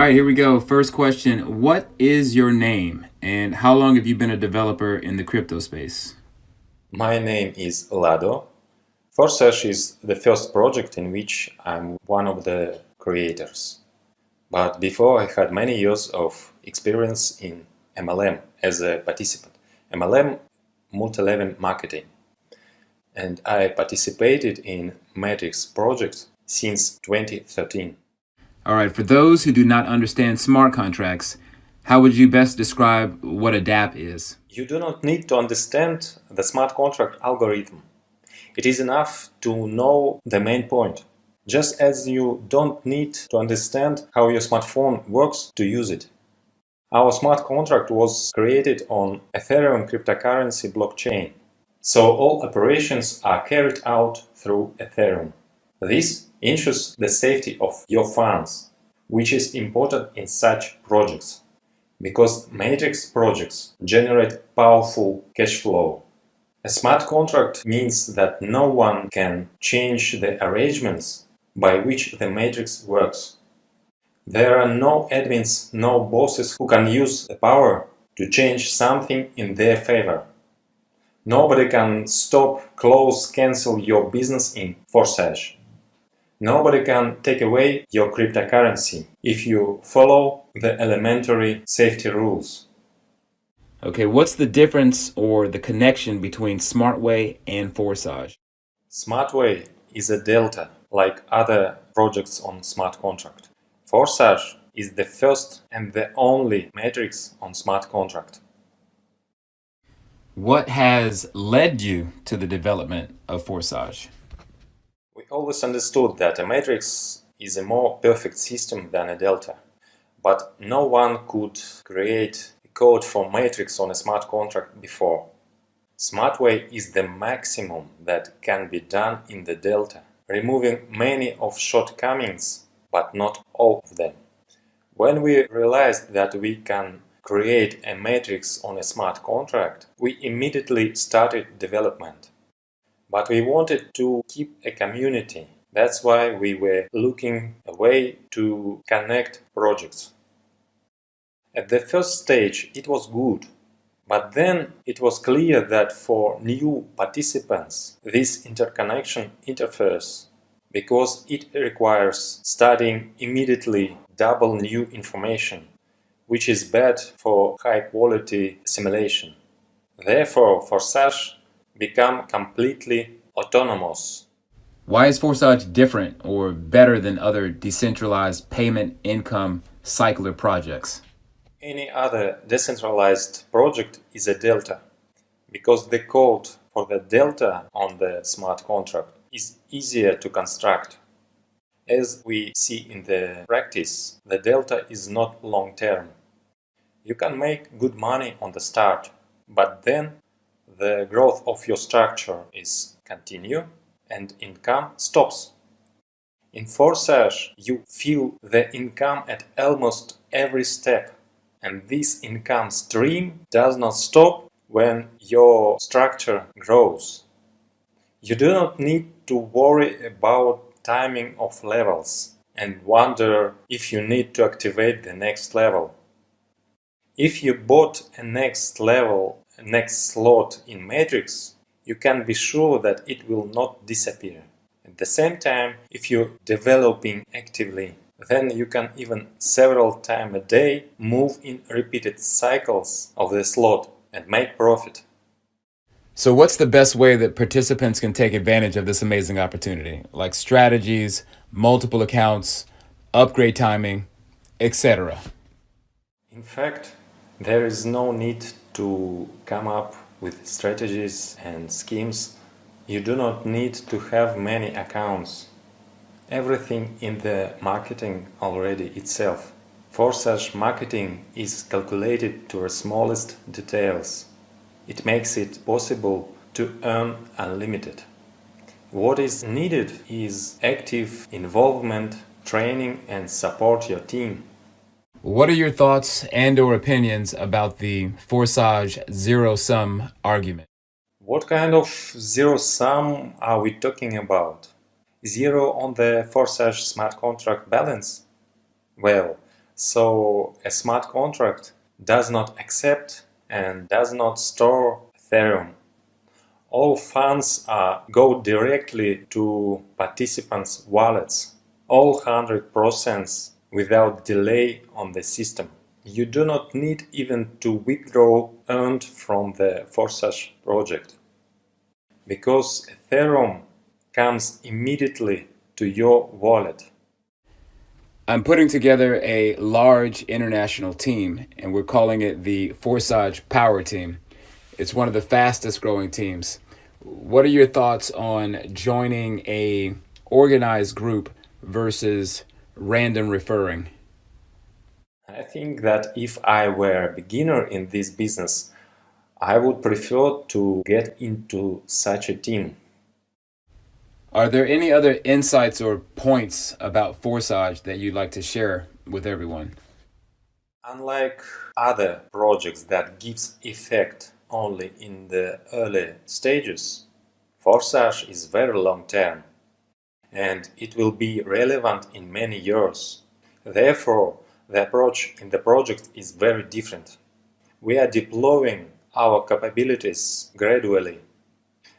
right, here we go. First question. What is your name and how long have you been a developer in the crypto space? My name is Lado. Forsage is the first project in which I'm one of the creators. But before I had many years of experience in MLM as a participant. MLM, multi-level marketing. And I participated in Matrix projects since 2013. All right, for those who do not understand smart contracts, how would you best describe what a DApp is? You do not need to understand the smart contract algorithm. It is enough to know the main point. Just as you don't need to understand how your smartphone works to use it. Our smart contract was created on Ethereum cryptocurrency blockchain. So all operations are carried out through Ethereum. This ensures the safety of your funds, which is important in such projects, because matrix projects generate powerful cash flow. A smart contract means that no one can change the arrangements by which the matrix works. There are no admins, no bosses who can use the power to change something in their favor. Nobody can stop, close, cancel your business in Forsage. Nobody can take away your cryptocurrency if you follow the elementary safety rules. Okay, what's the difference or the connection between Smartway and Forsage? Smartway is a delta, like other projects on smart contract. Forsage is the first and the only matrix on smart contract. What has led you to the development of Forsage? We always understood that a matrix is a more perfect system than a delta, but no one could create a code for matrix on a smart contract before. Smartway is the maximum that can be done in the delta, removing many of shortcomings, but not all of them. When we realized that we can create a matrix on a smart contract, we immediately started development. But we wanted to keep a community. That's why we were looking a way to connect projects. At the first stage, it was good. But then it was clear that for new participants, this interconnection interferes because it requires studying immediately double new information, which is bad for high-quality assimilation. Therefore, Forsage become completely autonomous. Why is Forsage different or better than other decentralized payment income cycler projects? Any other decentralized project is a delta, because the code for the delta on the smart contract is easier to construct. As we see in the practice, the delta is not long-term. You can make good money on the start, but then the growth of your structure is continue and income stops. In Forsage, you feel the income at almost every step, and this income stream does not stop when your structure grows. You do not need to worry about timing of levels and wonder if you need to activate the next level. If you bought a next level, a next slot in Matrix, you can be sure that it will not disappear. At the same time, if you're developing actively, then you can even several times a day move in repeated cycles of the slot and make profit. So, what's the best way that participants can take advantage of this amazing opportunity? Like strategies, multiple accounts, upgrade timing, etc. In fact, there is no need to come up with strategies and schemes. You do not need to have many accounts. Everything in the marketing already itself. Forsage marketing is calculated to the smallest details. It makes it possible to earn unlimited. What is needed is active involvement, training and support your team. What are your thoughts and or opinions about the Forsage zero-sum argument? What kind of zero sum are we talking about? Zero on the Forsage smart contract balance? Well, So a smart contract does not accept and does not store Ethereum. All funds go directly to participants' wallets, all 100% without delay on the system. You do not need even to withdraw earned from the Forsage project, because Ethereum comes immediately to your wallet. I'm putting together a large international team, and we're calling it the Forsage Power Team. It's one of the fastest growing teams. What are your thoughts on joining a organized group versus random referring? I think that if I were a beginner in this business, I would prefer to get into such a team. Are there any other insights or points about Forsage that you'd like to share with everyone? Unlike other projects that gives effect only in the early stages, Forsage is very long term and it will be relevant in many years. Therefore, the approach in the project is very different. We are deploying our capabilities gradually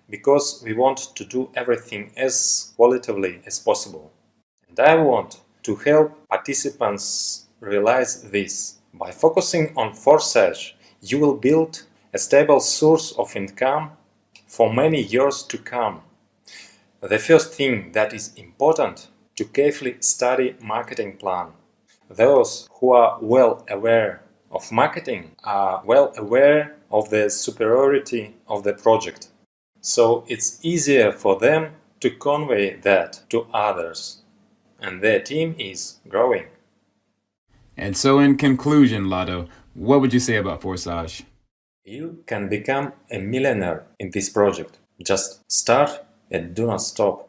because we want to do everything as qualitatively as possible. And I want to help participants realize this. By focusing on Forsage, you will build a stable source of income for many years to come. The first thing that is important to carefully study marketing plan. Those who are well aware of marketing are well aware of the superiority of the project. So it's easier for them to convey that to others. And their team is growing. And so, in conclusion, Lado, what would you say about Forsage? You can become a millionaire in this project. Just start and do not stop.